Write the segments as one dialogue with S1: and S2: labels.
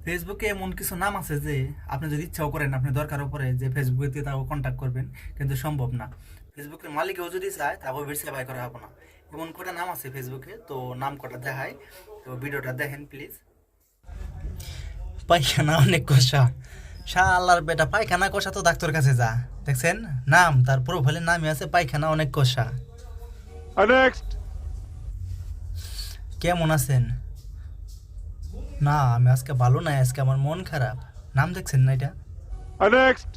S1: ফেসবুকে এমন কিছু নাম আছে যে আপনি যদি ইচ্ছাও করেন আপনি দরকারও পড়ে যে ফেসবুকে তাও কন্ট্যাক্ট করবেন, কিন্তু সম্ভব না। ফেসবুকের মালিকও যদি চায় তাও ভেরিফাই করা হবে না। এমন কটা নাম আছে ফেসবুকে, তো নাম কটা দেখায়, তো ভিডিওটা দেখেন প্লিজ। পায়খানা অনেক কষা, শালার বেটা পায়খানা কষা তো ডাক্তার কাছে যা। দেখছেন নাম, তার প্রোফাইলের নামই আছে পায়খানা অনেক কষা।
S2: Next.
S1: কেমন আছেন? না, আমি আজকে ভালো নাই, আজকে আমার মন খারাপ। নাম দেখছেন না এটা?
S2: Next.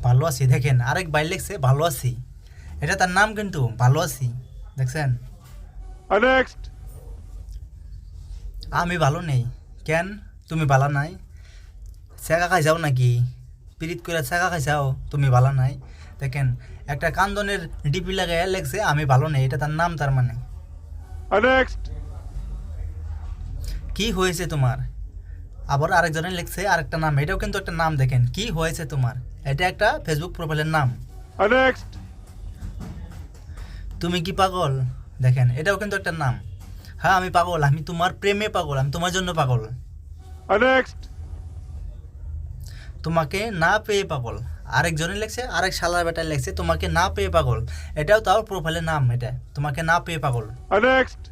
S1: ভালো আছি, দেখেন আরেক বাইর লিখছে ভালো আছি, এটা তার নাম কিন্তু ভালো আছি। দেখছেন?
S2: Next.
S1: আমি ভালো নেই। কেন তুমি ভালো নাই? ছেঁকা খাই যাও নাকি? পিরিত করে ছেঁকা খাই যাও, তুমি ভালো নাই? দেখেন একটা কান্দনের ডিপি লাগাই লেখছে আমি ভালো নেই, এটা তার নাম। তার মানে
S2: Next.
S1: কি হয়েছে তোমার? আবার আরেকজনের লিখছে আরেকটা নাম, এটাও কিন্তু একটা নাম। দেখেন কি হয়েছে তোমার, এটা একটা ফেসবুক প্রোফাইলের নাম।
S2: Next.
S1: তুমি কি পাগল? দেখেন এটাও কিন্তু একটা নাম। হ্যাঁ আমি পাগল, আমি তোমার প্রেমে পাগল, আমি তোমার জন্য পাগল।
S2: Next.
S1: তোমাকে না পেয়ে পাগল। আরেকজনে লেখছে, আরেক শালার বেটায় লেখছে তোমাকে না পেয়ে পাগল, এটাও তাও প্রোফাইলের নাম। এটা তোমাকে না পেয়ে পাগল।
S2: Next.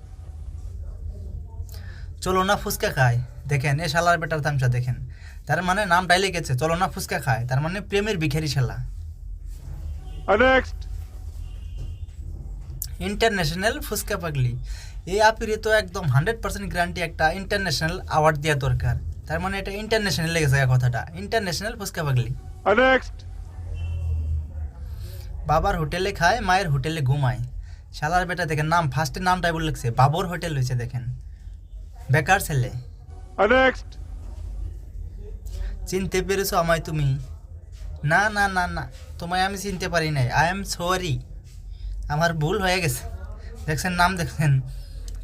S1: চলো না ফুচকা খায়। দেখেন এ শালার বেটার তামসা দেখেন, তার মানে নামটাই লিখেছে চলো না ফুচকা খায়, তার মানে প্রেমের ভিখারি শালা।
S2: Next.
S1: ইন্টারন্যাশনাল ফুচকা পাগলি, এই আপিরে তো একদম 100% গ্যারান্টি একটা ইন্টারন্যাশনাল অ্যাওয়ার্ড দেওয়া দরকার। তার মানে এটা ইন্টারন্যাশনাল লেগেছে কথাটা, ইন্টারন্যাশনাল ফুচকা পাগলি।
S2: Next.
S1: বাবার হোটেলে খায়, মায়ের হোটেলে ঘুমায়। শালার বেটা দেখেন নাম, ফার্স্টে নামটাই বলে লিখছে বাবর হোটেল হয়েছে। দেখেন বেকার ছেলে।
S2: Next.
S1: চিনতে পেরেছো আমায় তুমি? না না না না, তোমায় আমি চিনতে পারি নাই, আই এম সরি, আমার ভুল হয়ে গেছে। দেখছেন নাম, দেখছেন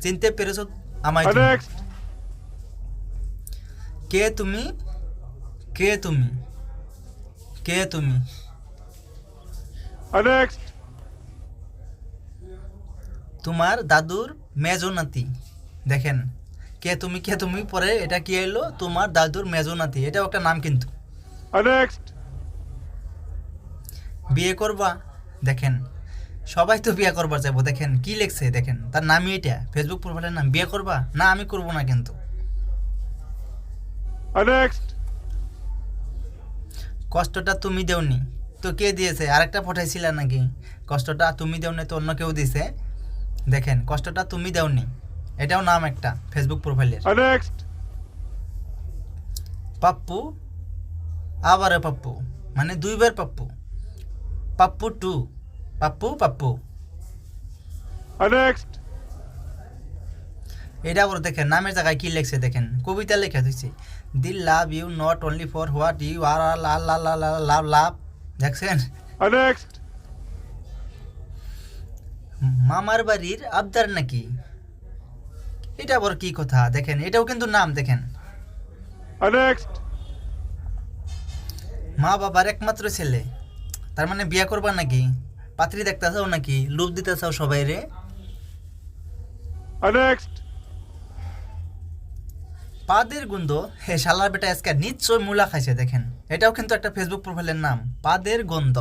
S1: চিনতে পেরেছো আমায় তুমি?
S2: Next.
S1: কে তুমি? কে তুমি? কে তুমি?
S2: Next.
S1: তোমার দাদুর মেজো নাতি। দেখেন কে তুমি, কে তুমি, পরে এটা কি এলো তোমার দাদুর মেজো নাতি, এটাও একটা নাম কিন্তু।
S2: Next.
S1: বিয়ে করবা? দেখেন সবাই তো বিয়ে করবার যাবো। দেখেন কি লিখছে, দেখেন তার নামই এটা, ফেসবুক প্রোফাইলের নাম। বিয়ে করবা? না আমি করব না কিন্তু।
S2: Next.
S1: কষ্টটা তুমি দেওনি তো কে দিয়েছে? আরেকটা পাঠাইছিল নাকি? কষ্টটা তুমি দেওনি তো অন্য কেউ দিছে। দেখেন কষ্টটা তুমি দেওনি, এটাও নাম একটা ফেসবুক প্রোফাইলের।
S2: Next.
S1: পাপ্পু, আবারও পাপ্পু, মানে দুইবার পাপ্পু। পাপ্পু টু, পাপ্পু পাপ্পু।
S2: Next.
S1: এটা আবার দেখেন নামের জায়গায় কি লিখছে, দেখেন কবিতা লেখা দিচ্ছে the love you not only for what you are love love. দেখছেন?
S2: Next.
S1: মামার বাড়ির আবদার নাকি, এটা আবার কি কথা? দেখেন এটাও কিন্তু নাম। দেখেন
S2: Next.
S1: মা বাবার একমাত্র ছেলে, তার মানে বিয়ে করবা নাকি? পাত্রী দেখতে চাও নাকি? লুপ দিতে চাও সবাই রে?
S2: Next.
S1: পাদের গন্ধ, হে শালার বেটা আজকে নিশ্চয় মুলা খাইছে। দেখেন এটাও কিন্তু একটা ফেসবুক প্রোফাইলের নাম, পাদের গন্ধ।